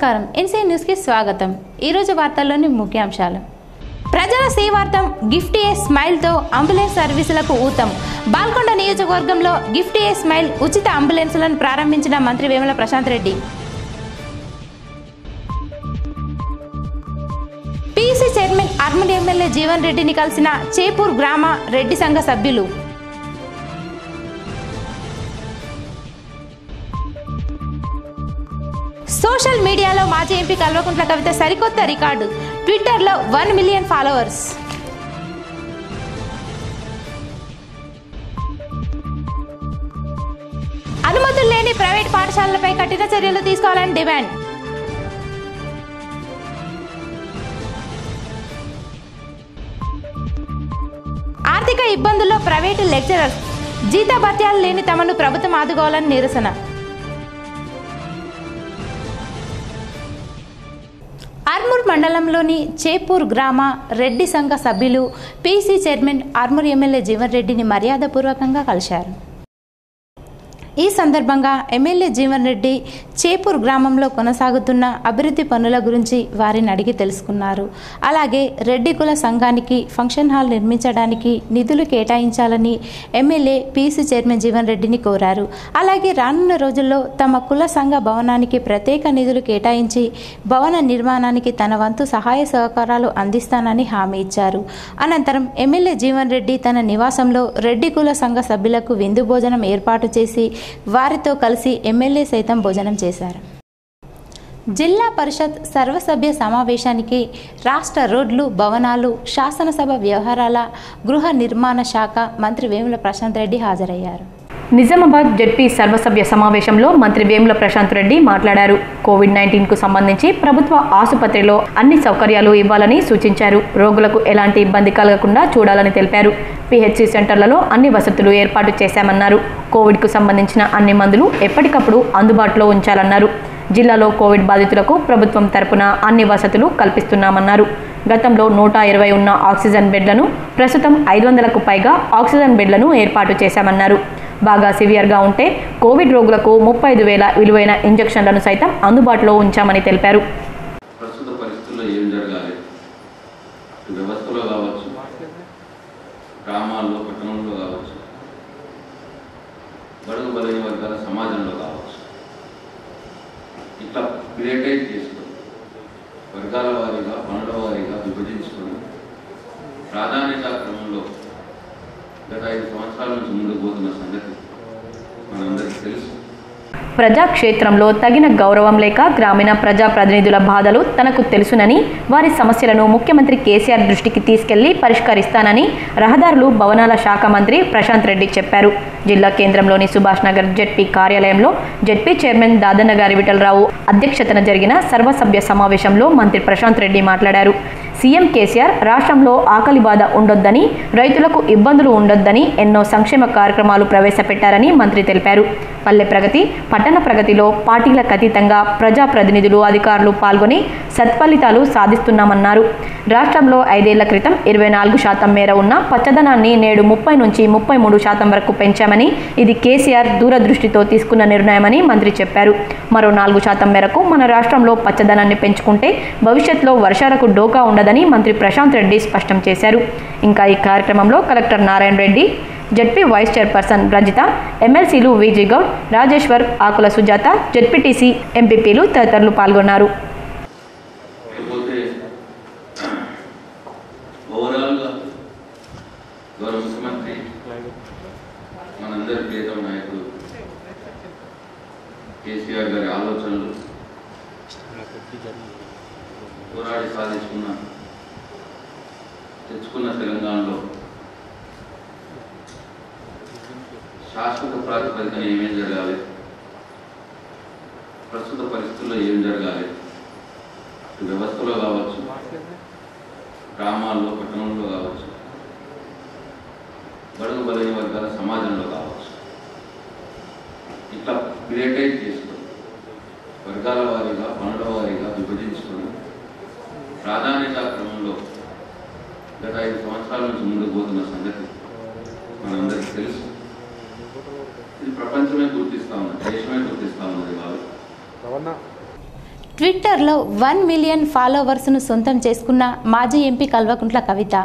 నమస్కారం NC news కి స్వాగతం। ఈ రోజు వార్తల్లోని ముఖ్యాంశాలు। ప్రజల సేవార్థం గిఫ్ట్ ఏ స్మైల్ తో అంబులెన్స్ సర్వీసులకు ఊతం। బాల్కొండ నియోజకవర్గంలో గిఫ్ట్ ఏ స్మైల్ ఉచిత అంబులెన్స్లను ప్రారంభించిన మంత్రి Vemula Prashanth Reddy. PC chairman Armoor MLA Jeevan రెడ్డిని కలిసిన చేపూర్ గ్రామ రెడ్డి సంఘ సభ్యులు। సోషల్ మీడియాలో మాజీ ఎంపీ కల్వకుంట్ల కవిత సరికొత్త రికార్డు, ట్విట్టర్లో 1 మిలియన్ ఫాలోవర్స్। అనుమతులు లేని ప్రైవేట్ పాఠశాలలపై కఠిన చర్యలు తీసుకోవాలని డిమాండ్। ఆర్థిక ఇబ్బందుల్లో ప్రైవేటు లెక్చరర్స్ జీతభత్యాలు లేని తమను ప్రభుత్వం ఆదుకోవాలని నిరసన। ఆర్మూర్ మండలంలోని చేపూర్ గ్రామ రెడ్డి సంఘ సభ్యులు PC chairman Armoor MLA Jeevan రెడ్డిని మర్యాదపూర్వకంగా కలిశారు। ఈ సందర్భంగా ఎమ్మెల్యే జీవన్ రెడ్డి చేపూర్ గ్రామంలో కొనసాగుతున్న అభివృద్ధి పనుల గురించి వారిని అడిగి తెలుసుకున్నారు। అలాగే రెడ్డి కుల సంఘానికి ఫంక్షన్ హాల్ నిర్మించడానికి నిధులు కేటాయించాలని ఎమ్మెల్యే పీసీ చైర్మన్ జీవన్ రెడ్డిని కోరారు। అలాగే రానున్న రోజుల్లో తమ కుల సంఘ భవనానికి ప్రత్యేక నిధులు కేటాయించి భవన నిర్మాణానికి తన వంతు సహాయ సహకారాలు అందిస్తానని హామీ ఇచ్చారు। అనంతరం ఎమ్మెల్యే జీవన్ రెడ్డి తన నివాసంలో రెడ్డి కుల సంఘ సభ్యులకు విందు భోజనం ఏర్పాటు చేసి వారితో కలిసి ఎమ్మెల్యే సైతం భోజనం చేశారు। జిల్లా పరిషత్ సర్వసభ్య సమావేశానికి రాష్ట్ర రోడ్లు భవనాలు శాసనసభ వ్యవహారాల గృహ నిర్మాణ శాఖ మంత్రి వేముల ప్రశాంత్ రెడ్డి హాజరయ్యారు। నిజామాబాద్ జెడ్పీ సర్వసభ్య సమావేశంలో మంత్రి వేముల ప్రశాంత్ రెడ్డి మాట్లాడారు। కోవిడ్-19 కు సంబంధించి ప్రభుత్వ ఆసుపత్రిలో అన్ని సౌకర్యాలు ఇవ్వాలని సూచించారు। రోగులకు ఎలాంటి ఇబ్బంది కలగకుండా చూడాలని తెలిపారు। పిహెచ్సి సెంటర్లలో అన్ని వసతులు ఏర్పాటు చేశామన్నారు। కోవిడ్కు సంబంధించిన అన్ని మందులు ఎప్పటికప్పుడు అందుబాటులో ఉంచాలన్నారు। జిల్లాలో కోవిడ్ బాధితులకు ప్రభుత్వం తరపున అన్ని వసతులు కల్పిస్తున్నామన్నారు। గతంలో 120 ఉన్న ఆక్సిజన్ బెడ్లను ప్రస్తుతం 500కు పైగా ఆక్సిజన్ బెడ్లను ఏర్పాటు చేశామన్నారు। బాగా సివియర్గా ఉంటే కోవిడ్ రోగులకు 35,000 విలువైన ఇంజెక్షన్లను సైతం అందుబాటులో ఉంచామని తెలిపారు। ప్రస్తుత పరిస్థితుల్లో ఏం జరగాలి, వ్యవస్థలో కావచ్చు, గ్రామాల్లో పట్టణంలో కావచ్చు, బడుగు బలైన వర్గాల సమాజంలో కావచ్చు, ఇట్లా ప్రియారిటైజ్ చేసుకొని వర్గాల వారీగా పనుల వారీగా విభజించుకొని ప్రాధాన్యత క్రమంలో గత 5 సంవత్సరాల నుంచి ముందుకు పోతున్న సంగతి మనందరికీ తెలుసు। ప్రజాక్షేత్రంలో తగిన గౌరవం లేక గ్రామీణ ప్రజాప్రతినిధుల బాధలు తనకు తెలుసునని, వారి సమస్యలను ముఖ్యమంత్రి కేసీఆర్ దృష్టికి తీసుకెళ్లి పరిష్కరిస్తానని రహదారులు భవనాల శాఖ మంత్రి ప్రశాంత్ రెడ్డి చెప్పారు। జిల్లా కేంద్రంలోని సుభాష్ నగర్ జెడ్పీ కార్యాలయంలో జెడ్పీ చైర్మన్ దాదన్నగారి విఠలరావు అధ్యక్షతన జరిగిన సర్వసభ్య సమావేశంలో మంత్రి ప్రశాంత్ రెడ్డి మాట్లాడారు। సీఎం కేసీఆర్ రాష్ట్రంలో ఆకలి బాధ ఉండొద్దని, రైతులకు ఇబ్బందులు ఉండొద్దని ఎన్నో సంక్షేమ కార్యక్రమాలు ప్రవేశపెట్టారని మంత్రి తెలిపారు। పల్లె ప్రగతి, పట్టణ ప్రగతిలో పార్టీలకు అతీతంగా ప్రజాప్రతినిధులు అధికారులు పాల్గొని సత్ఫలితాలు సాధిస్తున్నామన్నారు। రాష్ట్రంలో 5 ఏళ్ల క్రితం 24% మేర ఉన్న పచ్చదనాన్ని నేడు 30 నుంచి 33% వరకు పెంచామని, ఇది కేసీఆర్ దూరదృష్టితో తీసుకున్న నిర్ణయమని మంత్రి చెప్పారు। మరో 4% మేరకు మన రాష్ట్రంలో పచ్చదనాన్ని పెంచుకుంటే భవిష్యత్తులో వర్షాలకు డోకా ఉండదని మంత్రి ప్రశాంత్ రెడ్డి స్పష్టం చేశారు। ఇంకా ఈ కార్యక్రమంలో collector Narayana Reddy, ZP vice chairperson Rajitha, ఎమ్మెల్సీలు విజయ్ గౌడ్, రాజేశ్వర్, ఆకుల సుజాత, జెడ్పీటీసీ, ఎంపీపీలు తదితరులు పాల్గొన్నారు। ముఖ్యమంత్రి మనందరి ప్రియతమ నాయకుడు కేసీఆర్ గారి ఆలోచనలు పోరాడి తెచ్చుకున్న తెలంగాణలో శాశ్వత ప్రాతిపదికన ఏమేం జరగాలి, ప్రస్తుత పరిస్థితుల్లో ఏం జరగాలి, వ్యవస్థలో కావచ్చు, గ్రామాల్లో పట్టణంలో కావచ్చు, బడుగు బలైన వర్గాల సమాజంలో కావచ్చు, ఇట్లా ప్రియారిటైజ్ చేసుకొని వర్గాల వారీగా పనుల వారీగా విభజించుకొని ప్రాధాన్యత క్రమంలో గత 5 సంవత్సరాల నుంచి ముందుకు పోతున్న సంగతి మనందరికీ తెలుసు। ఇది ప్రపంచమే గుర్తిస్తా ఉన్నది, దేశమే గుర్తిస్తా ఉన్నది కాదు। ట్విట్టర్లో 1 మిలియన్ ఫాలోవర్స్ను సొంతం చేసుకున్న మాజీ ఎంపీ కల్వకుంట్ల కవిత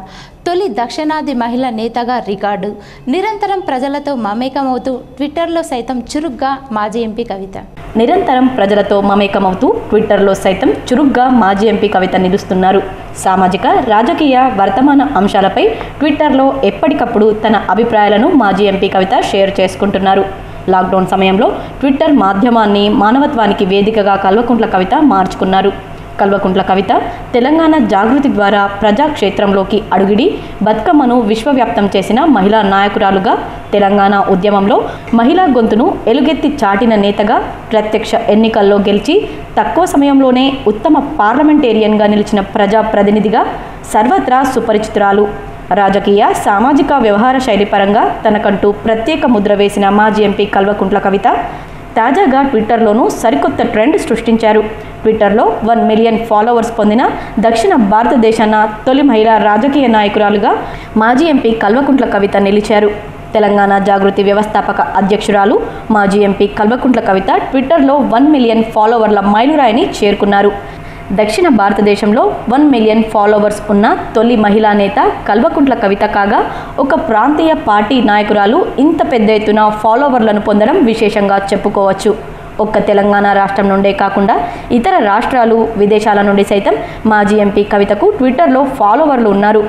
తొలి దక్షిణాది మహిళా నేతగా రికార్డు. నిరంతరం ప్రజలతో మమేకమవుతూ ట్విట్టర్లో సైతం చురుగ్గా మాజీ ఎంపీ కవిత. నిరంతరం ప్రజలతో మమేకమవుతూ ట్విట్టర్లో సైతం చురుగ్గా మాజీ ఎంపీ కవిత నిలుస్తున్నారు. సామాజిక, రాజకీయ, వర్తమాన అంశాలపై ట్విట్టర్లో ఎప్పటికప్పుడు తన అభిప్రాయాలను మాజీ ఎంపీ కవిత షేర్ చేసుకుంటున్నారు. లాక్డౌన్ సమయంలో ట్విట్టర్ మాధ్యమాన్ని మానవత్వానికి వేదికగా కల్వకుంట్ల కవిత మార్చుకున్నారు. కల్వకుంట్ల కవిత తెలంగాణ జాగృతి ద్వారా ప్రజాక్షేత్రంలోకి అడుగిడి బతుకమ్మను విశ్వవ్యాప్తం చేసిన మహిళా నాయకురాలుగా, తెలంగాణ ఉద్యమంలో మహిళా గొంతును ఎలుగెత్తి చాటిన నేతగా, ప్రత్యక్ష ఎన్నికల్లో గెలిచి తక్కువ సమయంలోనే ఉత్తమ పార్లమెంటేరియన్గా నిలిచిన ప్రజాప్రతినిధిగా సర్వత్రా సుపరిచితురాలు. రాజకీయ, సామాజిక వ్యవహార శైలి పరంగా తనకంటూ ప్రత్యేక ముద్ర వేసిన మాజీ ఎంపీ కల్వకుంట్ల కవిత తాజాగా ట్విట్టర్లోనూ సరికొత్త ట్రెండ్ సృష్టించారు. ట్విట్టర్లో 1 మిలియన్ ఫాలోవర్స్ పొందిన దక్షిణ భారతదేశాన తొలి మహిళా రాజకీయ నాయకురాలుగా మాజీ ఎంపీ కల్వకుంట్ల కవిత నిలిచారు. తెలంగాణ జాగృతి వ్యవస్థాపక అధ్యక్షురాలు మాజీ ఎంపీ కల్వకుంట్ల కవిత ట్విట్టర్లో 1 మిలియన్ ఫాలోవర్ల మైలురాయిని చేరుకున్నారు. దక్షిణ భారతదేశంలో 1 మిలియన్ ఫాలోవర్స్ ఉన్న తొలి మహిళా నేత కల్వకుంట్ల కవిత కాగా, ఒక ప్రాంతీయ పార్టీ నాయకురాలు ఇంత పెద్ద ఎత్తున ఫాలోవర్లను పొందడం విశేషంగా చెప్పుకోవచ్చు. ఒక్క తెలంగాణ రాష్ట్రం నుండే కాకుండా ఇతర రాష్ట్రాలు, విదేశాల నుండి సైతం మాజీ ఎంపీ కవితకు ట్విట్టర్లో ఫాలోవర్లు ఉన్నారు.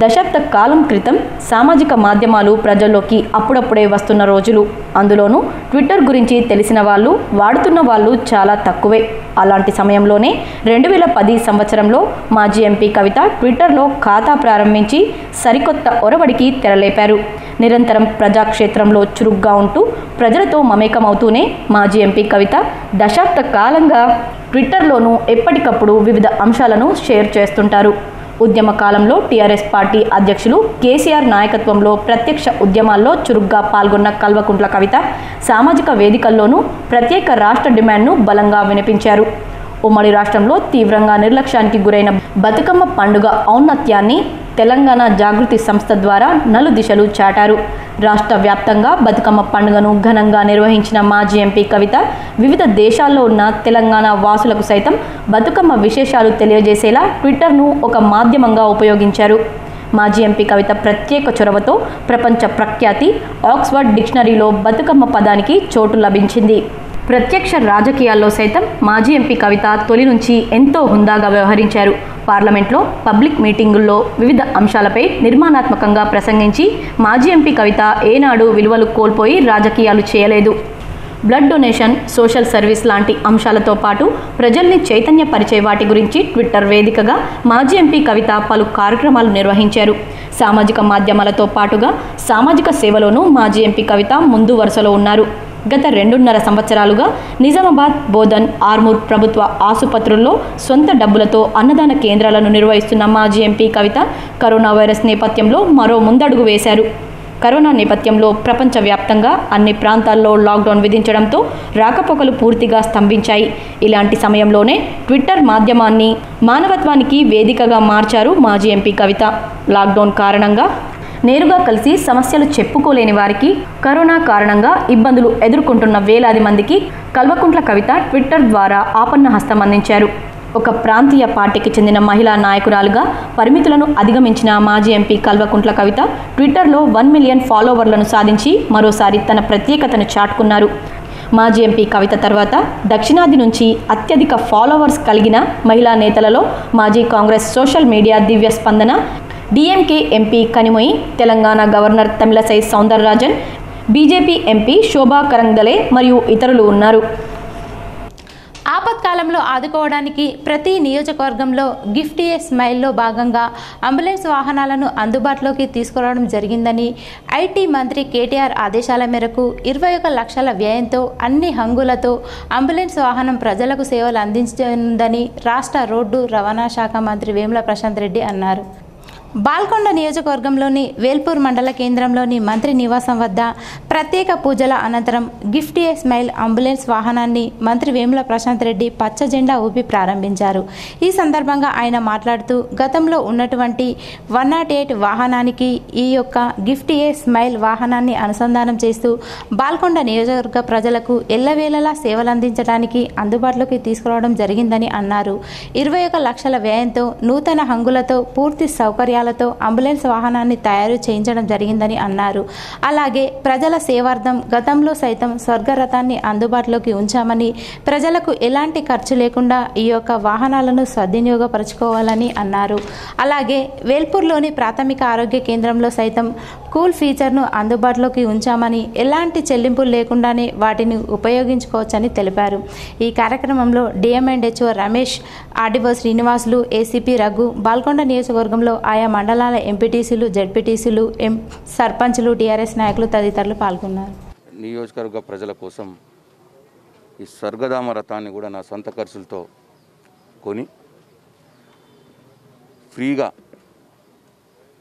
దశాబ్ద కాలం క్రితం సామాజిక మాధ్యమాలు ప్రజల్లోకి అప్పుడప్పుడే వస్తున్న రోజులు. అందులోనూ ట్విట్టర్ గురించి తెలిసిన వాళ్ళు, వాడుతున్న వాళ్ళు చాలా తక్కువే. అలాంటి సమయంలోనే 2010 సంవత్సరంలో మాజీ ఎంపీ కవిత ట్విట్టర్లో ఖాతా ప్రారంభించి సరికొత్త ఒరవడికి తెరలేపారు. నిరంతరం ప్రజాక్షేత్రంలో చురుగ్గా ఉంటూ ప్రజలతో మమేకమవుతూనే మాజీ ఎంపీ కవిత దశాబ్ద కాలంగా ట్విట్టర్లోనూ ఎప్పటికప్పుడు వివిధ అంశాలను షేర్ చేస్తుంటారు. ఉద్యమ కాలంలో టీఆర్ఎస్ పార్టీ అధ్యక్షులు కేసీఆర్ నాయకత్వంలో ప్రత్యక్ష ఉద్యమాల్లో చురుగ్గా పాల్గొన్న కల్వకుంట్ల కవిత సామాజిక వేదికల్లోనూ ప్రత్యేక రాష్ట్ర డిమాండ్ను బలంగా వినిపించారు. ఉమ్మడి రాష్ట్రంలో తీవ్రంగా నిర్లక్ష్యానికి గురైన బతుకమ్మ పండుగ ఔన్నత్యాన్ని తెలంగాణ జాగృతి సంస్థ ద్వారా నలుదిశలు చాటారు. రాష్ట్ర వ్యాప్తంగా బతుకమ్మ పండుగను ఘనంగా నిర్వహించిన మాజీ ఎంపీ కవిత వివిధ దేశాల్లో ఉన్న తెలంగాణ వాసులకు సైతం బతుకమ్మ విశేషాలు తెలియజేసేలా ట్విట్టర్ను ఒక మాధ్యమంగా ఉపయోగించారు. మాజీ ఎంపీ కవిత ప్రత్యేక చొరవతో ప్రపంచ ప్రఖ్యాతి ఆక్స్ఫర్డ్ డిక్షనరీలో బతుకమ్మ పదానికి చోటు లభించింది. ప్రత్యక్ష రాజకీయాల్లో సైతం మాజీ ఎంపీ కవిత తొలి నుంచి ఎంతో హుందాగా వ్యవహరించారు. పార్లమెంట్లో పబ్లిక్ మీటింగుల్లో వివిధ అంశాలపై నిర్మాణాత్మకంగా ప్రసంగించి మాజీ ఎంపీ కవిత ఏనాడు విలువలు కోల్పోయి రాజకీయాలు చేయలేదు. బ్లడ్ డొనేషన్, సోషల్ సర్వీస్ లాంటి అంశాలతో పాటు ప్రజల్ని చైతన్యపరిచే వాటి గురించి ట్విట్టర్ వేదికగా మాజీ ఎంపీ కవిత పలు కార్యక్రమాలు నిర్వహించారు. సామాజిక మాధ్యమాలతో పాటుగా సామాజిక సేవలోనూ మాజీ ఎంపీ కవిత ముందు వరుసలో ఉన్నారు. గత 2.5 సంవత్సరాలుగా నిజామాబాద్, బోధన్, ఆర్మూర్ ప్రభుత్వ ఆసుపత్రుల్లో సొంత డబ్బులతో అన్నదాన కేంద్రాలను నిర్వహిస్తున్న మాజీ ఎంపీ కవిత కరోనా వైరస్ నేపథ్యంలో మరో ముందడుగు వేశారు. కరోనా నేపథ్యంలో ప్రపంచవ్యాప్తంగా అన్ని ప్రాంతాల్లో లాక్డౌన్ విధించడంతో రాకపోకలు పూర్తిగా స్తంభించాయి. ఇలాంటి సమయంలోనే ట్విట్టర్ మాధ్యమాన్ని మానవత్వానికి వేదికగా మార్చారు మాజీ ఎంపీ కవిత. లాక్డౌన్ కారణంగా నేరుగా కలిసి సమస్యలు చెప్పుకోలేని వారికి, కరోనా కారణంగా ఇబ్బందులు ఎదుర్కొంటున్న వేలాది మందికి కల్వకుంట్ల కవిత ట్విట్టర్ ద్వారా ఆపన్న హస్తం అందించారు. ఒక ప్రాంతీయ పార్టీకి చెందిన మహిళా నాయకురాలుగా పరిమితులను అధిగమించిన మాజీ ఎంపీ కల్వకుంట్ల కవిత ట్విట్టర్లో 1 మిలియన్ ఫాలోవర్లను సాధించి మరోసారి తన ప్రత్యేకతను చాటుకున్నారు. మాజీ ఎంపీ కవిత తర్వాత దక్షిణాది నుంచి అత్యధిక ఫాలోవర్స్ కలిగిన మహిళా నేతలలో మాజీ Congress social media Divya Spandana, DMK MP Kanimozhi, Telangana governor Tamilisai Soundararajan, BJP MP Shobha Karandlaje మరియు ఇతరులు ఉన్నారు. ఆపత్కాలంలో ఆదుకోవడానికి ప్రతి నియోజకవర్గంలో గిఫ్ట్ ఏ స్మైల్లో భాగంగా అంబులెన్స్ వాహనాలను అందుబాటులోకి తీసుకురావడం జరిగిందని, ఐటీ మంత్రి కేటీఆర్ ఆదేశాల మేరకు 21 లక్షల వ్యయంతో అన్ని హంగులతో అంబులెన్స్ వాహనం ప్రజలకు సేవలు అందించిందని రాష్ట్ర రోడ్డు రవాణా శాఖ మంత్రి వేముల ప్రశాంత్ రెడ్డి అన్నారు. బాల్కొండ నియోజకవర్గంలోని వేల్పూర్ మండల కేంద్రంలోని మంత్రి నివాసం వద్ద ప్రత్యేక పూజల అనంతరం గిఫ్ట్ ఏ స్మైల్ అంబులెన్స్ వాహనాన్ని మంత్రి వేముల ప్రశాంత్ రెడ్డి పచ్చ జెండా ఊపి ప్రారంభించారు. ఈ సందర్భంగా ఆయన మాట్లాడుతూ గతంలో ఉన్నటువంటి 108 వాహనానికి ఈ యొక్క గిఫ్ట్ ఏ స్మైల్ వాహనాన్ని అనుసంధానం చేస్తూ బాల్కొండ నియోజకవర్గ ప్రజలకు ఎల్లవేళలా సేవలందించడానికి అందుబాటులోకి తీసుకురావడం జరిగిందని అన్నారు. 21 లక్షల వ్యయంతో నూతన హంగులతో పూర్తి సౌకర్యాలతో అంబులెన్స్ వాహనాన్ని తయారు చేయించడం జరిగిందని అన్నారు. అలాగే ప్రజల సేవార్థం గతంలో సైతం స్వర్గరథాన్ని అందుబాటులోకి ఉంచామని, ప్రజలకు ఎలాంటి ఖర్చు లేకుండా ఈ యొక్క వాహనాలను సద్వినియోగపరచుకోవాలని అన్నారు. అలాగే వేల్పూర్లోని ప్రాథమిక ఆరోగ్య కేంద్రంలో సైతం కూల్ ఫీచర్ను అందుబాటులోకి ఉంచామని, ఎలాంటి చెల్లింపులు లేకుండానే వాటిని ఉపయోగించుకోవచ్చని తెలిపారు. ఈ కార్యక్రమంలో DM and HO Ramesh, RDO Srinivasulu, ACP Raghu, Balkonda నియోజకవర్గంలో ఆయా మండలాల ఎంపీటీసీలు, జెడ్పీటీసీలు, సర్పంచ్లు, టీఆర్ఎస్ నాయకులు తదితరులు పాల్గొన్నారు. నియోజకవర్గ ప్రజల కోసం ఈ స్వర్గధామ రథాన్ని కూడా నా సొంత ఖర్చులతో కొని ఫ్రీగా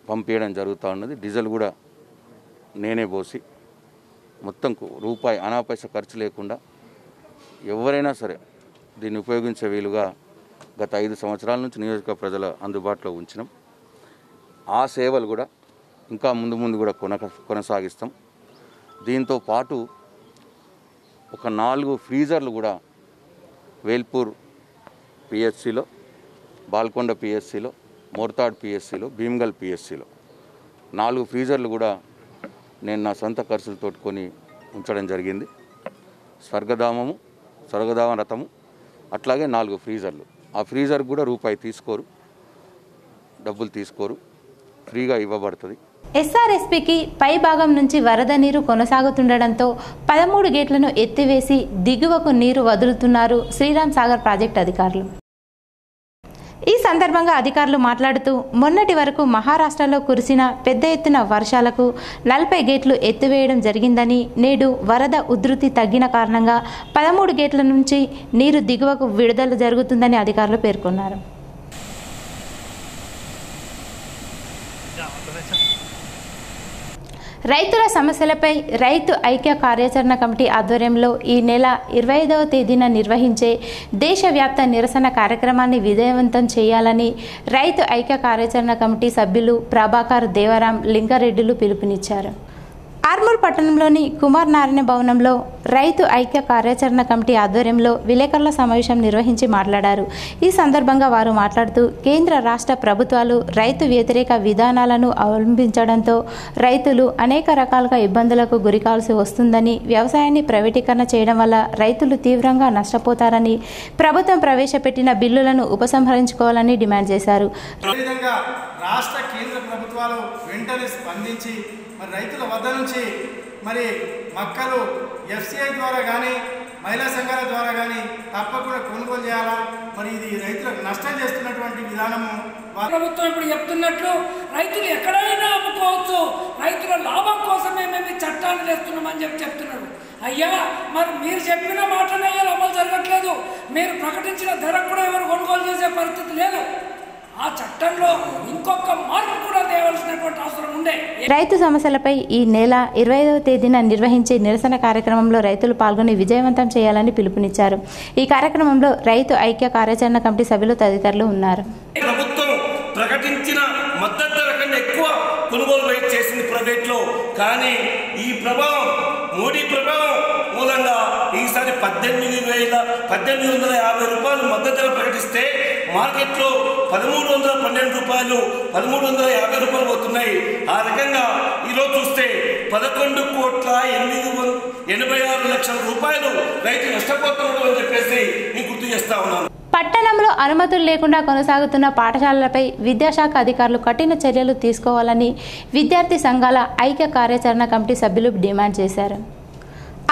పంపించడం జరుగుతూ ఉన్నది. డీజిల్ కూడా నేనే పోసి మొత్తం రూపాయి అనాపైస ఖర్చు లేకుండా ఎవరైనా సరే దీన్ని ఉపయోగించే వీలుగా గత 5 సంవత్సరాల నుంచి నియోజక ప్రజల అందుబాటులో ఉంచినాం. ఆ సేవలు కూడా ఇంకా ముందు కూడా కొనసాగిస్తాం. దీంతో పాటు ఒక 4 ఫ్రీజర్లు కూడా వేల్పూర్ పిఎస్సిలో, బాల్కొండ పిఎస్సిలో, మోర్తాడ్ పిఎస్సిలో, భీమ్గల్ పిఎస్సిలో 4 ఫ్రీజర్లు కూడా నేను నా సొంత ఖర్చులతో కొని ఉంచడం జరిగింది. స్వర్గధామ రథము అట్లాగే 4 ఫ్రీజర్లు. ఆ ఫ్రీజర్ కూడా రూపాయి తీసుకోరు, డబ్బులు తీసుకోరు, ఫ్రీగా ఇవ్వబడుతుంది. ఎస్ఆర్ఎస్పీకి పై భాగం నుంచి వరద నీరు కొనసాగుతుండటంతో 13 గేట్లను ఎత్తివేసి దిగువకు నీరు వదులుతున్నారు శ్రీరామ్ సాగర్ ప్రాజెక్టు అధికారులు. ఈ సందర్భంగా అధికారులు మాట్లాడుతూ మొన్నటి వరకు మహారాష్ట్రలో కురిసిన పెద్ద ఎత్తున వర్షాలకు 40 గేట్లు ఎత్తివేయడం జరిగిందని, నేడు వరద ఉధృతి తగ్గిన కారణంగా 13 గేట్ల నుంచి నీరు దిగువకు విడుదల జరుగుతుందని అధికారులు పేర్కొన్నారు. రైతుల సమస్యలపై రైతు ఐక్య కార్యాచరణ కమిటీ ఆధ్వర్యంలో ఈ నెల 25వ తేదీన నిర్వహించే దేశవ్యాప్త నిరసన కార్యక్రమాన్ని విజయవంతం చేయాలని రైతు ఐక్య కార్యాచరణ కమిటీ సభ్యులు ప్రభాకర్, దేవరాం, లింగారెడ్డిలు పిలుపునిచ్చారు. ఆర్మూర్ పట్టణంలోని కుమార్ నారాయణ భవనంలో రైతు ఐక్య కార్యాచరణ కమిటీ ఆధ్వర్యంలో విలేకరుల సమావేశం నిర్వహించి మాట్లాడారు. ఈ సందర్భంగా వారు మాట్లాడుతూ కేంద్ర రాష్ట్ర ప్రభుత్వాలు రైతు వ్యతిరేక విధానాలను అవలంబించడంతో రైతులు అనేక రకాలుగా ఇబ్బందులకు గురికాల్సి వస్తుందని, వ్యవసాయాన్ని ప్రైవేటీకరణ చేయడం వల్ల రైతులు తీవ్రంగా నష్టపోతారని, ప్రభుత్వం ప్రవేశపెట్టిన బిల్లులను ఉపసంహరించుకోవాలని డిమాండ్ చేశారు. రాష్ట్ర కేంద్ర ప్రభుత్వాలు వెంటనే స్పందించి మరి రైతుల వద్ద నుంచి మరి మక్కలు ఎఫ్సిఐ ద్వారా కానీ మహిళా సంఘాల ద్వారా కానీ తప్పకుండా కొనుగోలు చేయాలా. మరి ఇది రైతులకు నష్టం చేస్తున్నటువంటి విధానము. ప్రభుత్వం ఇప్పుడు చెప్తున్నట్లు రైతులు ఎక్కడైనా అమ్ముకోవచ్చు, రైతుల లాభం కోసమే మేము చట్టాలు చేస్తున్నామని చెప్తున్నారు. అయ్యా మరి మీరు చెప్పిన మాటనే అమలు జరగట్లేదు. మీరు ప్రకటించిన ధర కూడా ఎవరు కొనుగోలు చేసే పరిస్థితి లేదు. ఆ చట్టంలో ఇంకొక మార్పు కూడా తేవాల్సినటువంటి అవసరం ఉండే. రైతు సమస్యలపై ఈ నెల 25వ తేదీన నిర్వహించే నిరసన కార్యక్రమంలో రైతులు పాల్గొని విజయవంతం చేయాలని పిలుపునిచ్చారు. ఈ కార్యక్రమంలో రైతు ఐక్య కార్యాచరణ కమిటీ సభ్యులు తదితరులు ఉన్నారు. ప్రభుత్వం ప్రకటించిన మద్దతు ధర కన్నా ఎక్కువ కొనుగోలు చేసింది ప్రైవేట్లో. కానీ ఈ ప్రభావం, మోడీ ప్రభావం మూలంగా ఈసారి 18,850 రూపాయలు మద్దతు ధర ప్రకటిస్తే మార్కెట్లో 1,312 రూపాయలు, 1,350 రూపాయలు పోతున్నాయి. ఆ రకంగా ఈరోజు చూస్తే 11,886,00,000 రూపాయలు రైతు నష్టపోతున్నాడు అని చెప్పేసి నేను గుర్తు చేస్తా ఉన్నాను. పట్టణంలో అనుమతులు లేకుండా కొనసాగుతున్న పాఠశాలలపై విద్యాశాఖ అధికారులు కఠిన చర్యలు తీసుకోవాలని విద్యార్థి సంఘాల ఐక్య కార్యాచరణ కమిటీ సభ్యులు డిమాండ్ చేశారు.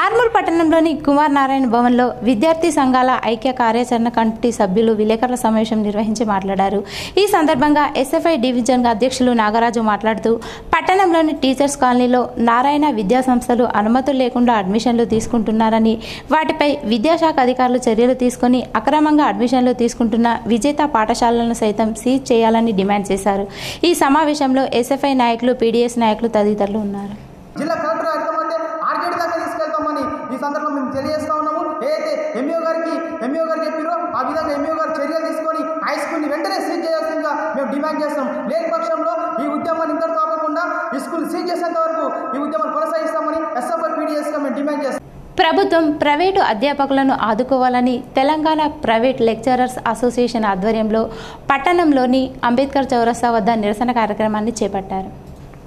ఆర్మూర్ పట్టణంలోని కుమార్ నారాయణ భవన్లో విద్యార్థి సంఘాల ఐక్య కార్యాచరణ కమిటీ సభ్యులు విలేకరుల సమావేశం నిర్వహించి మాట్లాడారు. ఈ సందర్భంగా ఎస్ఎఫ్ఐ డివిజన్ అధ్యక్షులు నాగరాజు మాట్లాడుతూ పట్టణంలోని టీచర్స్ కాలనీలో నారాయణ విద్యా సంస్థలు అనుమతులు లేకుండా అడ్మిషన్లు తీసుకుంటున్నారని, వాటిపై విద్యాశాఖ అధికారులు చర్యలు తీసుకుని అక్రమంగా అడ్మిషన్లు తీసుకుంటున్న విజేత పాఠశాలలను సైతం సీజ్ చేయాలని డిమాండ్ చేశారు. ఈ సమావేశంలో ఎస్ఎఫ్ఐ నాయకులు, పీడీఎస్ నాయకులు తదితరులు ఉన్నారు. జిల్లా కలెక్టర్ అర్థమంటే ఆర్కేడ్ దాకా తీసుకెళ్తామని ఈ సందర్భంలో మేము తెలియజేస్తా ఉన్నాము. ఏదైతే ఎంఈఓ గారు చెప్పారో ఆ విధంగా ఎంఈఓ గారు చర్యలు తీసుకొని హై స్కూల్ని వెంటనే సీజ్ చేయాల్సిందిగా మేము డిమాండ్ చేస్తాం. లేని పక్షంలో ఈ ఉద్యమాన్ని ఇంతటితో ఆపకుండా ఈ స్కూల్ సీజ్ చేసేంత వరకు ఈ ఉద్యమాన్ని కొనసాగిస్తామని ఎస్ఎఫ్ఐ పీడీఎస్గా మేము డిమాండ్ చేస్తాం. ప్రభుత్వం ప్రైవేటు అధ్యాపకులను ఆదుకోవాలని తెలంగాణ ప్రైవేట్ లెక్చరర్స్ అసోసియేషన్ ఆధ్వర్యంలో పట్టణంలోని అంబేద్కర్ చౌరస్తా వద్ద నిరసన కార్యక్రమాన్ని చేపట్టారు.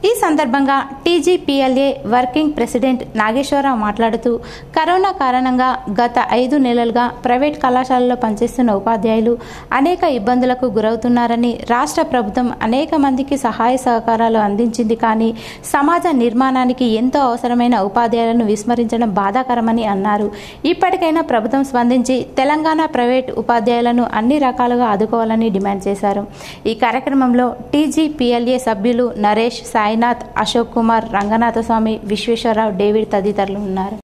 ఈ సందర్భంగా టీజీపీఎల్ఏ వర్కింగ్ ప్రెసిడెంట్ నాగేశ్వరరావు మాట్లాడుతూ కరోనా కారణంగా గత 5 నెలలుగా ప్రైవేట్ కళాశాలలో పనిచేస్తున్న ఉపాధ్యాయులు అనేక ఇబ్బందులకు గురవుతున్నారని, రాష్ట్ర ప్రభుత్వం అనేక మందికి సహాయ సహకారాలు అందించింది, కానీ సమాజ నిర్మాణానికి ఎంతో అవసరమైన ఉపాధ్యాయులను విస్మరించడం బాధాకరమని అన్నారు. ఇప్పటికైనా ప్రభుత్వం స్పందించి తెలంగాణ ప్రైవేట్ ఉపాధ్యాయులను అన్ని రకాలుగా ఆదుకోవాలని డిమాండ్ చేశారు. ఈ కార్యక్రమంలో టీజీపీఎల్ఏ సభ్యులు నరేష్, సాయినాథ్, అశోక్ కుమార్, రంగనాథస్వామి, విశ్వేశ్వరరావు, డేవిడ్ తదితరులు ఉన్నారు.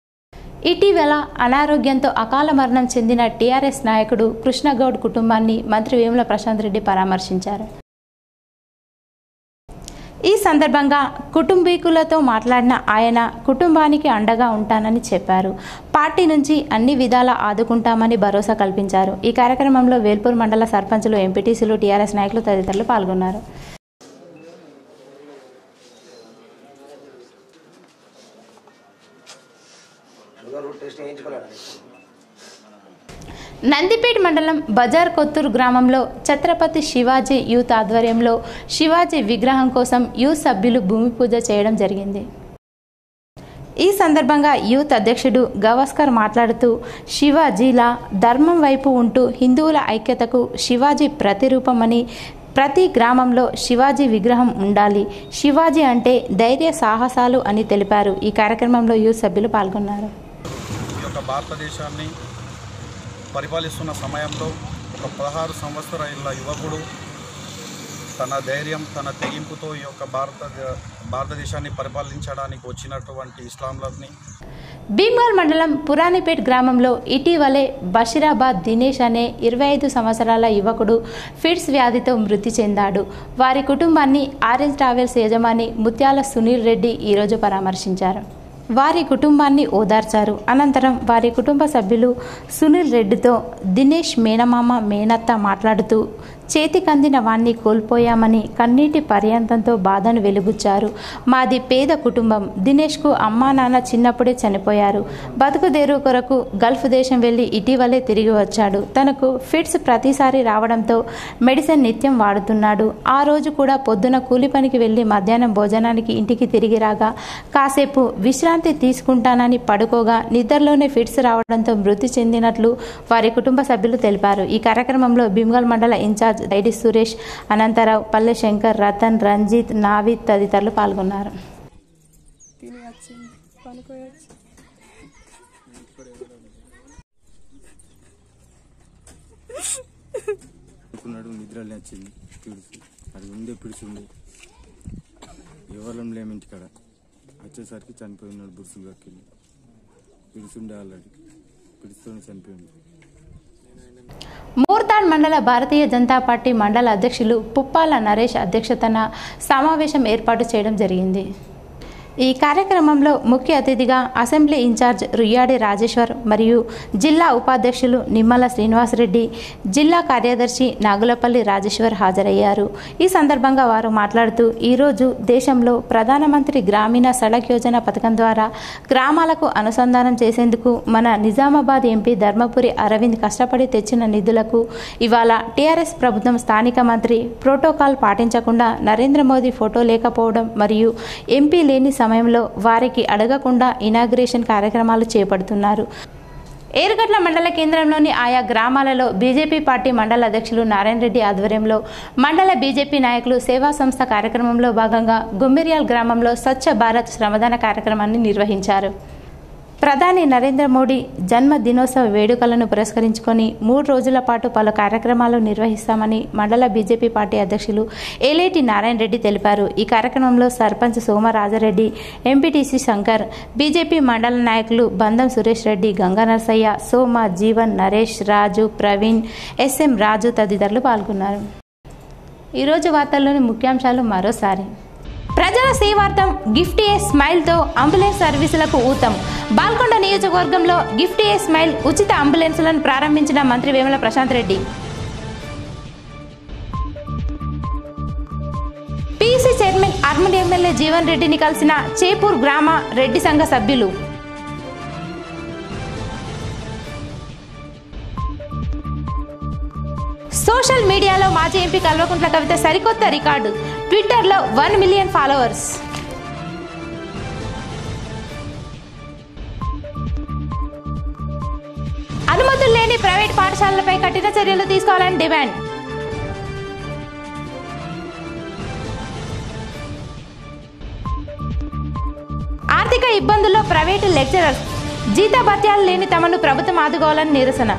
ఇటీవల అనారోగ్యంతో అకాల మరణం చెందిన టీఆర్ఎస్ నాయకుడు కృష్ణగౌడ్ కుటుంబాన్ని మంత్రి వేముల ప్రశాంత్ రెడ్డి పరామర్శించారు. ఈ సందర్భంగా కుటుంబీకులతో మాట్లాడిన ఆయన కుటుంబానికి అండగా ఉంటానని చెప్పారు. పార్టీ నుంచి అన్ని విధాలా ఆదుకుంటామని భరోసా కల్పించారు. ఈ కార్యక్రమంలో వేల్పూర్ మండల సర్పంచులు, ఎంపీటీసీలు, టీఆర్ఎస్ నాయకులు తదితరులు పాల్గొన్నారు. నందిపేట మండలం బజార్ కొత్తూరు గ్రామంలో ఛత్రపతి శివాజీ యూత్ ఆధ్వర్యంలో శివాజీ విగ్రహం కోసం యూత్ సభ్యులు భూమి పూజ చేయడం జరిగింది. ఈ సందర్భంగా యూత్ అధ్యక్షుడు గవాస్కర్ మాట్లాడుతూ శివాజీలా ధర్మం వైపు ఉంటూ హిందువుల ఐక్యతకు శివాజీ ప్రతిరూపమని, ప్రతి గ్రామంలో శివాజీ విగ్రహం ఉండాలి, శివాజీ అంటే ధైర్య సాహసాలు అని తెలిపారు. ఈ కార్యక్రమంలో యూత్ సభ్యులు పాల్గొన్నారు. భారతదేశాన్ని పరిపాలిస్తున్న సమయంలో ఒక 16 సంవత్సరాల యువకుడు తన ధైర్యం, తన తెగింపుతో ఈ యొక్క భారతదేశాన్ని పరిపాలించడానికి వచ్చినటువంటి ఇస్లాంలని. భీమ్గల్ మండలం పురాణిపేట్ గ్రామంలో ఇటీవలే బషీరాబాద్ దినేష్ అనే 25 సంవత్సరాల యువకుడు ఫిట్స్ వ్యాధితో మృతి చెందాడు. వారి కుటుంబాన్ని ఆరెంజ్ ట్రావెల్స్ యజమాని ముత్యాల సునీల్ రెడ్డి ఈరోజు పరామర్శించారు. వారి కుటుంబాన్ని ఓదార్చారు. అనంతరం వారి కుటుంబ సభ్యులు సునీల్ రెడ్డితో దినేష్ మేనమామ, మేనత్త మాట్లాడుతూ చేతికందిన వాణ్ణి కోల్పోయామని కన్నీటి పర్యంతంతో బాధను వెలుబుచ్చారు. మాది పేద కుటుంబం. దినేష్కు అమ్మా నాన్న చిన్నప్పుడే చనిపోయారు. బతుకుదేరు కొరకు గల్ఫ్ దేశం వెళ్లి ఇటీవలే తిరిగి వచ్చాడు. తనకు ఫిట్స్ ప్రతిసారి రావడంతో మెడిసిన్ నిత్యం వాడుతున్నాడు. ఆ రోజు కూడా పొద్దున కూలి పనికి వెళ్లి మధ్యాహ్నం భోజనానికి ఇంటికి తిరిగి రాగా కాసేపు విశ్రాంతి తీసుకుంటానని పడుకోగా నిద్రలోనే ఫిట్స్ రావడంతో మృతి చెందినట్లు వారి కుటుంబ సభ్యులు తెలిపారు. ఈ కార్యక్రమంలో భీమ్గల్ మండల ఇన్ఛార్జ్ ఐడి సురేష్, అనంతరావు, పల్లె శంకర్, రతన్, రంజిత్, నావిద్ తదితరులు పాల్గొన్నారు. నిద్రలే వచ్చింది, అది ఉండే పిడుచుండే ఎవరం లేము. ఇంటికాడ వచ్చేసరికి చనిపోయినాడు. బురుసులు కక్కింది, పిడుచుండే ఆల్రెడీ పిడుచుతోనే చనిపోయింది. మోర్తాడ్ మండల భారతీయ జనతా పార్టీ మండల అధ్యక్షులు పుప్పాల నరేష్ అధ్యక్షతన సమావేశం ఏర్పాటు చేయడం జరిగింది. ఈ కార్యక్రమంలో ముఖ్య అతిథిగా అసెంబ్లీ ఇన్ఛార్జ్ రుయ్యాడి రాజేశ్వర్ మరియు జిల్లా ఉపాధ్యక్షులు నిమ్మల శ్రీనివాసరెడ్డి, జిల్లా కార్యదర్శి నాగులపల్లి రాజేశ్వర్ హాజరయ్యారు. ఈ సందర్భంగా వారు మాట్లాడుతూ ఈరోజు దేశంలో ప్రధానమంత్రి గ్రామీణ సడక్ యోజన పథకం ద్వారా గ్రామాలకు అనుసంధానం చేసేందుకు మన నిజామాబాద్ ఎంపీ ధర్మపురి అరవింద్ కష్టపడి తెచ్చిన నిధులకు ఇవాళ టీఆర్ఎస్ ప్రభుత్వం స్థానిక మంత్రి ప్రోటోకాల్ పాటించకుండా నరేంద్ర మోదీ ఫోటో లేకపోవడం మరియు ఎంపీ లేని సమయంలో వారికి అడగకుండా ఇనాగ్రేషన్ కార్యక్రమాలు చేపడుతున్నారు. ఏరుగట్ల మండల కేంద్రంలోని ఆయా గ్రామాలలో బీజేపీ పార్టీ మండల అధ్యక్షులు నారాయణ రెడ్డి ఆధ్వర్యంలో మండల బీజేపీ నాయకులు సేవా సంస్థ కార్యక్రమంలో భాగంగా గుమ్మిర్యాల్ గ్రామంలో స్వచ్ఛ భారత్ శ్రమదాన కార్యక్రమాన్ని నిర్వహించారు. ప్రధాని నరేంద్ర మోడీ జన్మ దినోత్సవ వేడుకలను పురస్కరించుకొని 3 రోజుల పాటు పలు కార్యక్రమాలు నిర్వహిస్తామని మండల బీజేపీ పార్టీ అధ్యక్షులు ఏలేటి నారాయణ రెడ్డి తెలిపారు. ఈ కార్యక్రమంలో సర్పంచ్ సోమరాజరెడ్డి, ఎంపీటీసీ శంకర్, బీజేపీ మండల నాయకులు బందం సురేష్ రెడ్డి, గంగా నరసయ్య, సోమ, జీవన్, నరేష్, రాజు, ప్రవీణ్, ఎస్ఎం రాజు తదితరులు పాల్గొన్నారు. ఈరోజు వార్తల్లోని ముఖ్యాంశాలు మరోసారి. ప్రజల సేవార్థం గిఫ్ట్ ఏ స్మైల్తో అంబులెన్స్ సర్వీసులకు ఊతం. బాల్కొండ నియోజకవర్గంలో గిఫ్ట్ ఏ స్మైల్ ఉచిత అంబులెన్సులను ప్రారంభించిన మంత్రి Vemula Prashanth Reddy. PC chairman Armoor MLA Jeevan రెడ్డిని కలిసిన చేపూర్ గ్రామ రెడ్డి సంఘ సభ్యులు. సోషల్ మీడియాలో మాజీ ఎంపీ కల్వకుంట్ల కవిత సరికొత్త రికార్డు. ట్విట్టర్లో 1 మిలియన్ ఫాలోవర్స్. అనుమతులు లేని ప్రైవేట్ పాఠశాలలపై కఠిన చర్యలు తీసుకోవాలని డిమాండ్. ఆర్థిక ఇబ్బందుల్లో ప్రైవేటు లెక్చరర్స్ జీతభత్యాలు లేని తమను ప్రభుత్వం ఆదుకోవాలని నిరసన.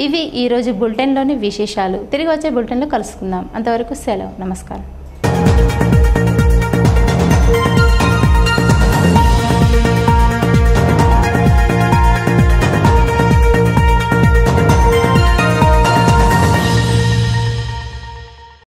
ఇవి ఈరోజు బులెటిన్లోని విశేషాలు. తిరిగి వచ్చే బులెటిన్లో కలుసుకుందాం. అంతవరకు సెలవు. నమస్కారం.